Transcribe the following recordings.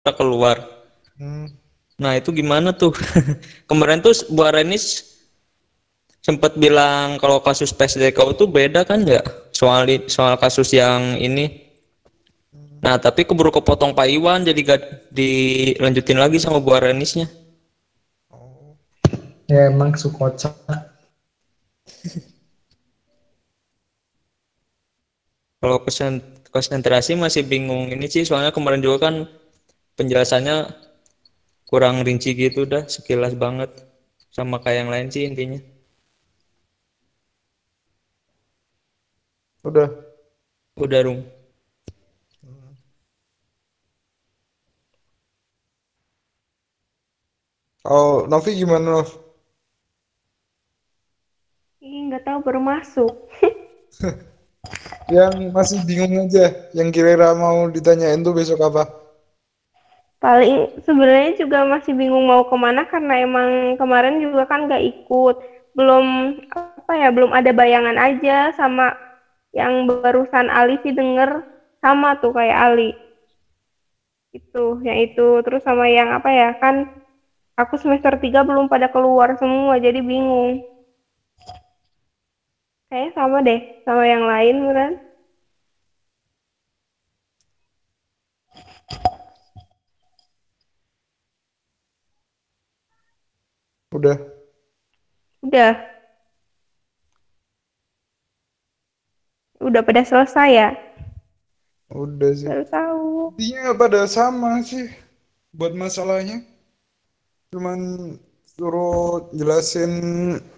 kita keluar. Hmm. Nah itu gimana tuh? Kemarin tuh Bu Arenis sempat bilang kalau kasus PSDKU tuh beda kan ya soal kasus yang ini. Nah tapi keburu kepotong Pak Iwan jadi gak dilanjutin lagi sama Bu Arenisnya. Oh. Ya emang sukocak. Kalau konsentrasi masih bingung ini sih soalnya kemarin juga kan penjelasannya kurang rinci gitu dah sekilas banget sama kayak yang lain sih intinya. Udah. Udah Rum. Oh, Novi gimana, Nov? Ih, nggak tahu baru masuk. Yang masih bingung aja, yang kira-kira mau ditanyain tuh besok apa? Paling sebenarnya juga masih bingung mau kemana karena emang kemarin juga kan nggak ikut. Belum apa ya, belum ada bayangan aja sama yang barusan Ali sih denger sama tuh kayak Ali. Itu, yang itu. Terus sama yang apa ya, kan aku semester 3 belum pada keluar semua jadi bingung. Kayaknya sama deh sama yang lain beneran. Udah. Udah, udah pada selesai ya. Udah sih. Baru tahu. Intinya pada sama sih buat masalahnya. Cuman suruh jelasin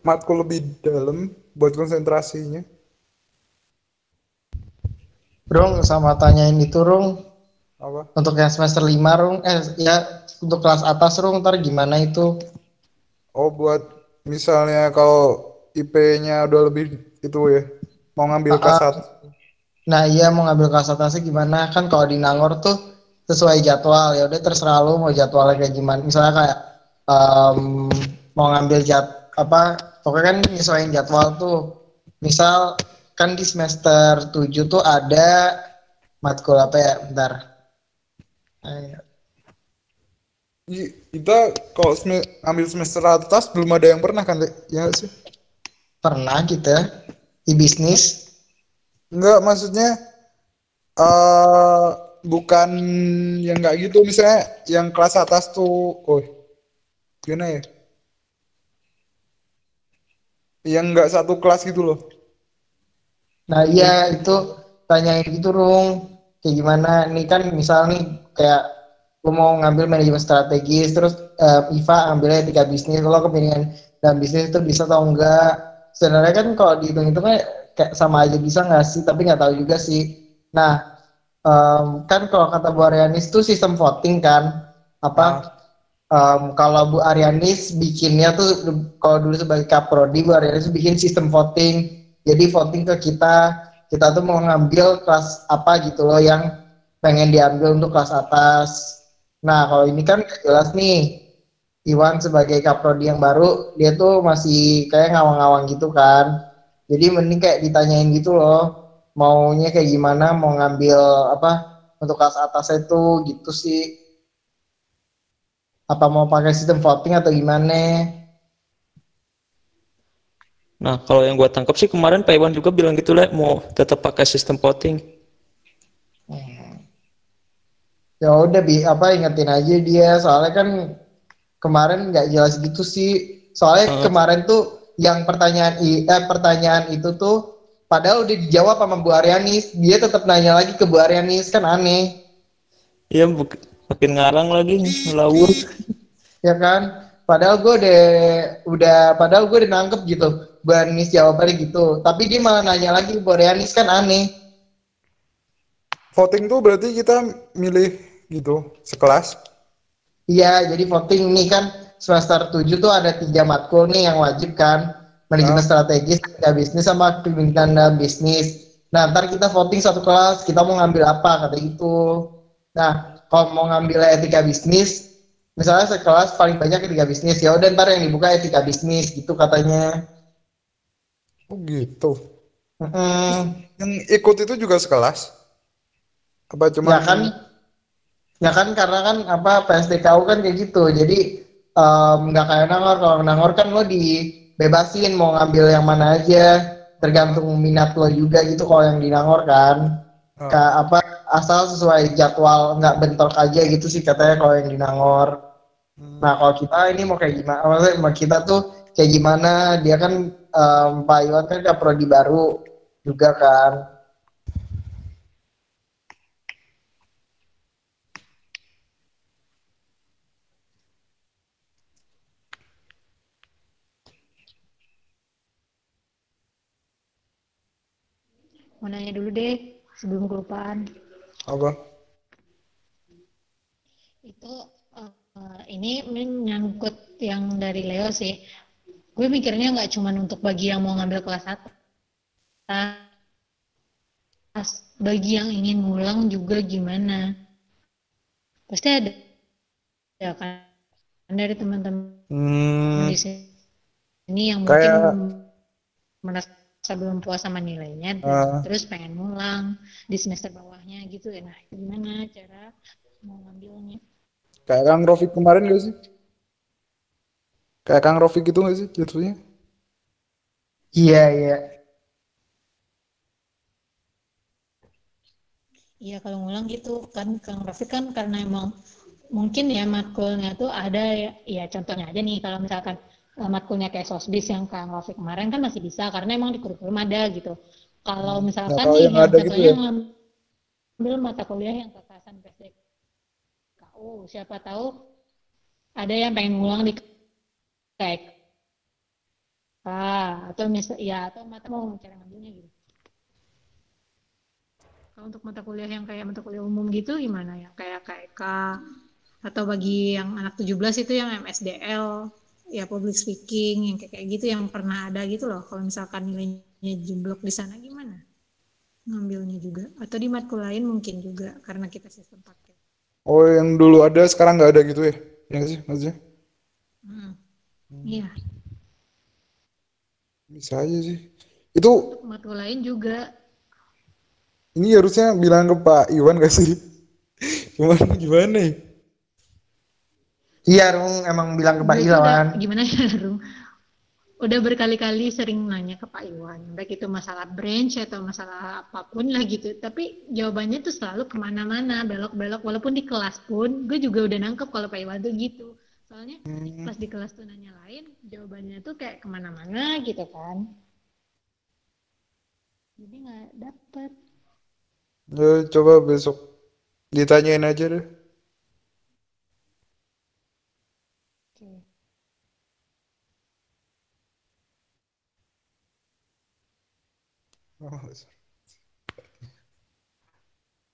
matkul lebih dalam buat konsentrasinya. Rung sama tanyain itu Rung Apa? untuk yang semester 5 Rung ya untuk kelas atas Rung ntar gimana itu? Oh, buat misalnya kalau IP-nya udah lebih itu ya, mau ngambil Ah, K1. nah iya mau ngambil kelas atasnya gimana kan kalau di Nangor tuh sesuai jadwal ya udah terserah lu mau jadwalnya kayak gimana misalnya kayak em, mau ngambil apa pokoknya kan nyesuaiin jadwal tuh misal kan di semester 7 tuh ada matkul apa ya bentar. Kita kalau ambil semester atas belum ada yang pernah kan, Dek? Ya nggak sih? Pernah kita di bisnis. Enggak, maksudnya eh bukan yang nggak gitu. Misalnya yang kelas atas tuh, oh gimana ya? Yang nggak satu kelas gitu loh. Nah iya itu tanyain gitu Rung kayak gimana nih kan misal nih kayak lu mau ngambil manajemen strategis terus IVA ambilnya etika bisnis lo kepinginan dalam bisnis itu bisa atau enggak sebenarnya kan kalau dihitung itu kayak sama aja bisa nggak sih tapi nggak tahu juga sih. Nah kan kalau kata Bu Arianis itu sistem voting kan apa Ah, kalau Bu Arianis bikinnya tuh kalau dulu sebagai kaprodi Bu Arianis bikin sistem voting jadi voting ke kita tuh mau ngambil kelas apa gitu loh yang pengen diambil untuk kelas atas. Nah kalau ini kan gak jelas nih Iwan sebagai kaprodi yang baru dia tuh masih kayak ngawang-ngawang gitu kan jadi mending kayak ditanyain gitu loh maunya kayak gimana mau ngambil apa untuk kelas atas itu gitu sih apa mau pakai sistem voting atau gimana. Nah kalau yang gua tangkap sih kemarin Pak Iwan juga bilang gitu lah mau tetap pakai sistem voting. Ya udah apa ingetin aja dia soalnya kan kemarin nggak jelas gitu sih soalnya Eh, kemarin tuh yang pertanyaan itu tuh padahal udah dijawab sama Bu Arianis dia tetap nanya lagi ke Bu Arianis kan aneh Iya makin ngarang lagi ngelaur. ya kan padahal padahal gue udah nangkep gitu Bu Arianis jawabannya gitu tapi dia malah nanya lagi ke Bu Arianis kan aneh. voting tuh berarti kita milih gitu sekelas. Iya, jadi voting nih kan semester 7 tuh ada 3 matkul nih yang wajib kan. Manajemen Ah, strategis, etika bisnis, sama pemimpinan dalam bisnis. Nah, ntar kita voting satu kelas, kita mau ngambil apa, kata itu. Nah, kalau mau ngambil etika bisnis, misalnya sekelas paling banyak etika bisnis, ya udah ntar yang dibuka etika bisnis, gitu katanya. oh gitu. Mm-mm. Yang ikut itu juga sekelas? Apa Ya cuman kan, Ya kan karena kan apa PSDKU kan kayak gitu. Jadi nggak kayak Nangor. Kalau Nangor kan lo dibebasin mau ngambil yang mana aja, tergantung minat lo juga gitu. Kalau yang di Nangor kan, apa asal sesuai jadwal, nggak bentrok aja gitu sih katanya kalau yang di Nangor. Nah kalau kita ini mau kayak gimana? Maksudnya mau kita tuh kayak gimana? Dia kan Pak Iwan kan kaprodi baru juga kan. Mau nanya dulu deh sebelum kelupaan. Apa? Itu ini menyangkut yang dari Leo sih. Gue mikirnya nggak cuma untuk bagi yang mau ngambil kelas atas, bagi yang ingin ngulang juga gimana? Pasti ada ya kan dari teman-teman di sini yang mungkin Kayak merasa belum puas sama nilainya terus pengen ngulang di semester bawahnya gitu ya. Nah, gimana cara mau ngambilnya? kayak Kang Rofik kemarin gak sih? Kayak Kang Rofik gitu gak sih jatuhnya? Iya iya. Iya kalau ngulang gitu kan Kang Rafiq kan karena emang mungkin ya matkulnya tuh ada ya contohnya aja nih kalau misalkan matkulnya kayak sosbis yang Kang Rafiq kemarin kan masih bisa karena emang di kurikulum ada gitu. Kalau Nggak misalkan tahu nih yang yang ada gitu contohnya ya? ngambil mata kuliah yang kekerasan PSDKU, siapa tahu ada yang pengen ngulang di KK atau misal ya atau mata mau cara ngambilnya gitu. Kalau untuk mata kuliah yang kayak mata kuliah umum gitu gimana ya? Kayak KEK atau bagi yang anak 17 itu yang MSDL, ya public speaking yang kayak gitu yang pernah ada gitu loh. Kalau misalkan nilainya jumblok di sana gimana? Ngambilnya juga atau di matkul lain mungkin juga karena kita sistem paket. Oh yang dulu ada sekarang nggak ada gitu ya? Ya nggak sih maksudnya? Iya. Bisa aja sih. Itu Untuk matkul lain juga. ini harusnya bilang ke Pak Iwan gak sih? Gimana ya? Iya, Rung emang bilang ke Pak Gue tuh udah Iwan. gimana ya, Rum? Udah berkali-kali sering nanya ke Pak Iwan, baik itu masalah branch atau masalah apapun lah gitu. Tapi jawabannya tuh selalu kemana-mana, belok-belok. Walaupun di kelas pun, gue juga udah nangkep kalau Pak Iwan tuh gitu. Soalnya pas di kelas tuh nanya lain, jawabannya tuh kayak kemana-mana gitu kan. Jadi nggak dapet. Ya, coba besok ditanyain aja deh. Oke. Oh,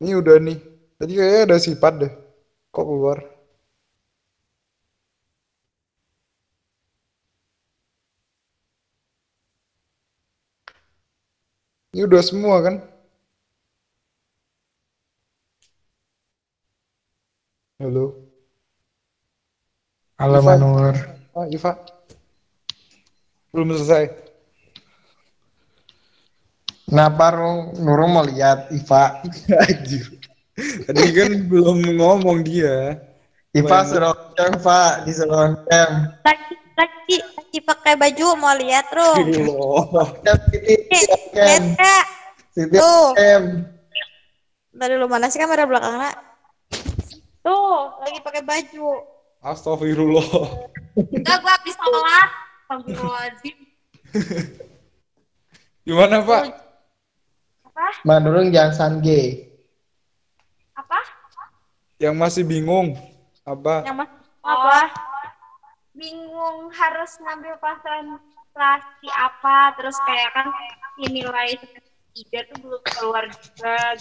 ini udah nih. Tadi kayaknya ada sifat deh. Kok keluar? Ini udah semua kan? Halo. Halo Iva, Manur. Iva. Belum selesai. Kenapa Rung? Nurung mau lihat Iva. Anjir. Tadi kan belum ngomong dia. Iva Main suruh cam, Pak, disuruh cam. Lagi pakai baju mau lihat Rum. Allah. Cam, Siti, Nih, cam. lihat Kak. Siti, Tuh, cam. dari lu mana sih kamera belakangnya? Tuh, lagi pakai baju. Astagfirullah. Enggak, gua habis sholat. Astagfirullahaladzim. Gimana, Pak? Apa? Manurung jangan sange. Apa? Yang masih bingung. Apa? Yang mas apa? Bingung harus ngambil konsentrasi apa, terus kayak kan nilai tiga tuh belum keluar juga.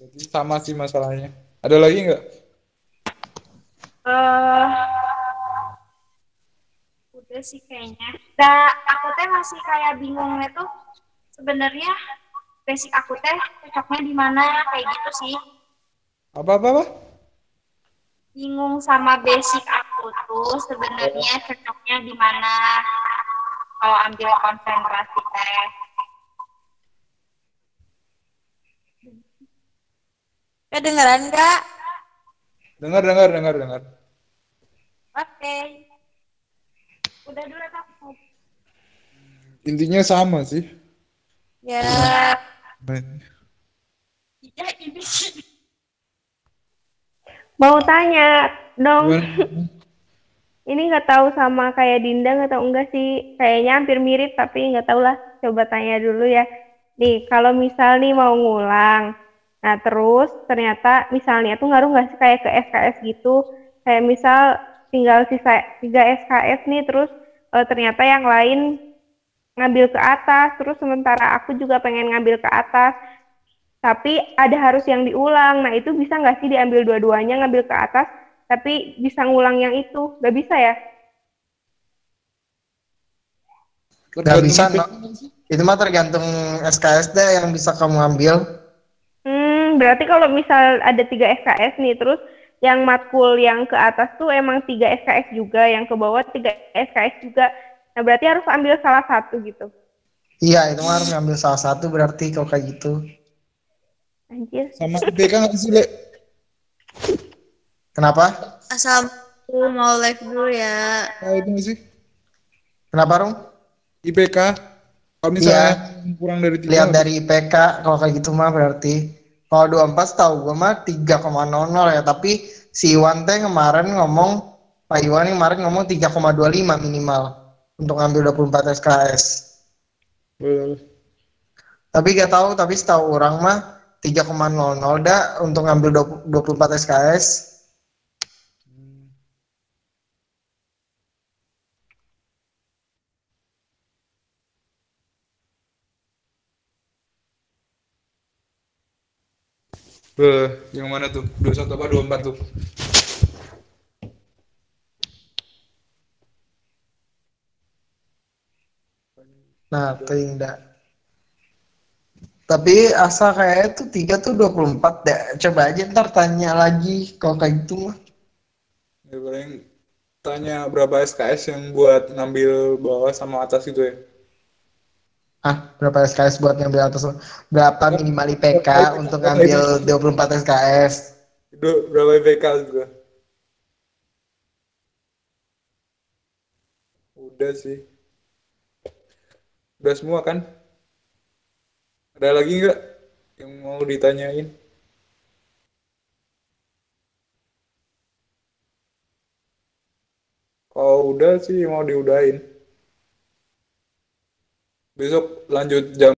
Berarti sama sih masalahnya. Ada lagi nggak? Udah sih kayaknya. Nah, aku teh masih kayak bingungnya tuh sebenarnya basic aku teh cocoknya di mana kayak gitu sih. Apa? Bingung sama basic aku tuh sebenarnya cocoknya di mana kalau ambil konsentrasi teh. Kedengeran nggak? Dengar, dengar, dengar, dengar. Oke. Udah dulu aku. Intinya sama sih. Ya. Baik. Ya ini. Mau tanya dong, Gimana? ini nggak tahu sama kayak Dinda nggak tahu enggak sih, kayaknya hampir mirip tapi nggak tahu lah. Coba tanya dulu ya. Nih, kalau misal nih mau ngulang, nah terus ternyata misalnya tuh ngaruh nggak sih kayak ke SKS gitu? Kayak misal tinggal sisa 3 SKS nih, terus ternyata yang lain ngambil ke atas, terus sementara aku juga pengen ngambil ke atas, tapi ada harus yang diulang. Nah, itu bisa nggak sih diambil dua-duanya ngambil ke atas, tapi bisa ngulang yang itu? Nggak bisa ya? Nggak Tergantung bisa, no. IPK kan sih. Itu mah tergantung SKSD yang bisa kamu ambil. Berarti kalau misal ada 3 SKS nih, terus yang matkul yang ke atas tuh emang 3 SKS juga, yang ke bawah 3 SKS juga. Nah, berarti harus ambil salah satu gitu. Iya, itu mah harus ngambil salah satu berarti kalau kayak gitu. Anjir. Sama IPK nggak sih, Le? Kenapa? Asal aku mau live dulu ya. Nah, itu nggak sih? Kenapa, Rum? IPK. Kalau Iya, misalnya kurang dari 3 lihat nggak dari IPK kalau kayak gitu mah berarti. Kalau 24 tahu gue mah 3,00 ya, tapi si Iwan teh kemarin ngomong, Pak Iwan kemarin ngomong 3,25 minimal untuk ngambil 24 SKS. boleh. Tapi gak tahu, tapi setahu orang mah 3,00 dah untuk ngambil 24 SKS. Yang mana tuh? 21 apa 24 tuh? Nah, tidak. Tapi asal kayak itu 3 tuh 24 deh. Coba aja ntar tanya lagi kalau kayak gitu mah. Ya, paling tanya berapa SKS yang buat ngambil bawah sama atas gitu ya. Ah, berapa SKS buat ngambil atas? Berapa minimal IPK Berapa IPK? untuk Berapa ngambil IPK? 24 SKS? Itu berapa IPK juga? Udah sih. Udah semua kan? Ada lagi nggak yang mau ditanyain? Kalau udah sih mau diudahin. Besok lanjut jam